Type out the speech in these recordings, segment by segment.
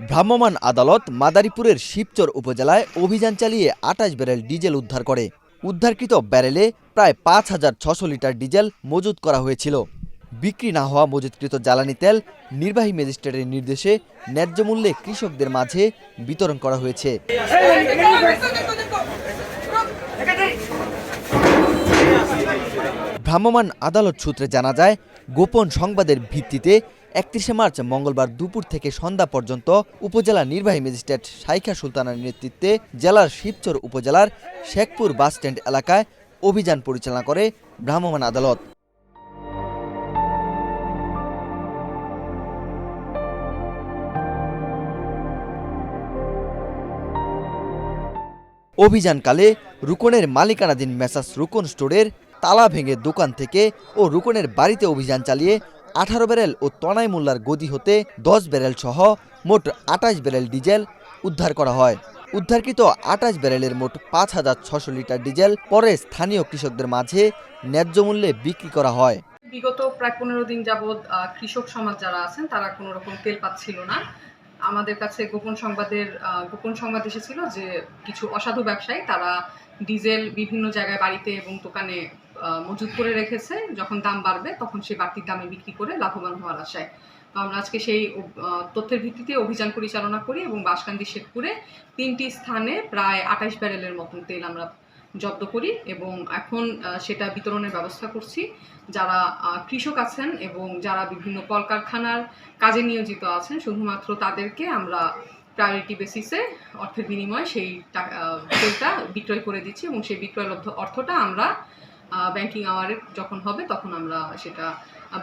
ভ্রাম্যমাণ আদালত মাদারীপুরের শিবচর উপজেলায় অভিযান চালিয়ে ২৮ ব্যারেল ডিজেল উদ্ধার করে। উদ্ধারকৃত ব্যারেলে প্রায় ৫,৬০০ লিটার ডিজেল মজুত করা হয়েছিল। বিক্রি না হওয়া মজুতকৃত জ্বালানি তেল নির্বাহী ম্যাজিস্ট্রেটের নির্দেশে ন্যায্য মূল্যে কৃষকদের মাঝে বিতরণ করা হয়েছে। ভ্রাম্যমাণ আদালত সূত্রে জানা যায়, গোপন সংবাদের ভিত্তিতে ৩১ মার্চ মঙ্গলবার দুপুর থেকে সন্ধ্যা পর্যন্ত উপজেলা নির্বাহী ম্যাজিস্ট্রেট শাইখা সুলতানার নেতৃত্বে জেলার শিবচর উপজেলার শেখপুর বাসস্ট্যান্ড এলাকায় অভিযান পরিচালনা করে ভ্রাম্যমাণ আদালত। অভিযানকালে রুকনের মালিকানাধীন মেসার্স রুকন স্টোরের তালা ভেঙে দোকান থেকে ও রুকনের বাড়িতে অভিযান চালিয়ে ১৮ ব্যারেল ও তনাই মোল্লার গদি হতে ১০ ব্যারেল সহ মোট ২৮ ব্যারেল ডিজেল উদ্ধার করা হয়। উদ্ধারকৃত ২৮ ব্যারেলের মোট ৫,৬০০ লিটার ডিজেল পরে স্থানীয় কৃষকদের মাঝে ন্যায্য মূল্যে বিক্রি করা হয়। বিগত প্রায় ১৫ দিন যাবৎ কৃষক সমাজ যারা আছেন তারা কোনো রকম তেল পাচ্ছিল না। আমাদের কাছে গোপন সংবাদ এসেছিল যে কিছু অসাধু ব্যবসায়ী তারা ডিজেল বিভিন্ন জায়গায় বাড়িতে এবং দোকানে মজুত করে রেখেছে, যখন দাম বাড়বে তখন সে বাড়তি দামে বিক্রি করে লাভবান হওয়ার আশায়। তো আমরা আজকে সেই তথ্যের ভিত্তিতে অভিযান পরিচালনা করি এবং বাঁশকান্দি শেখপুরে ৩টি স্থানে প্রায় ২৮ ব্যারেলের মতন তেল আমরা জব্দ করি এবং এখন সেটা বিতরণের ব্যবস্থা করছি। যারা কৃষক আছেন এবং যারা বিভিন্ন কলকারখানার কাজে নিয়োজিত আছেন শুধুমাত্র তাদেরকে আমরা প্রায়োরিটি বেসিসে অর্থের বিনিময়ে সেই তেলটা বিক্রয় করে দিচ্ছি এবং সেই বিক্রয়লব্ধ অর্থটা আমরা ব্যাংকিং আওয়ারে যখন হবে তখন আমরা সেটা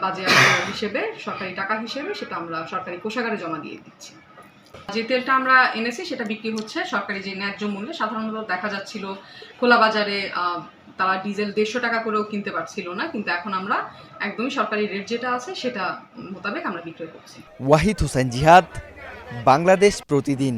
বাজেয়াপ্ত হিসেবে সরকারি টাকা হিসেবে সেটা আমরা সরকারি কোষাগারে জমা দিয়ে দিচ্ছি। যে তেলটা আমরা এনেছি সেটা বিক্রি হচ্ছে সরকারি যে ন্যায্য মূল্যে। সাধারণত দেখা যাচ্ছিল খোলা বাজারে তারা ডিজেল ১৫০ টাকা করেও কিনতে পারছিল না, কিন্তু এখন আমরা একদমই সরকারি রেট যেটা আছে সেটা মোতাবেক আমরা বিক্রয় করছি। ওয়াহিদ হোসেন জিহাদ, বাংলাদেশ প্রতিদিন।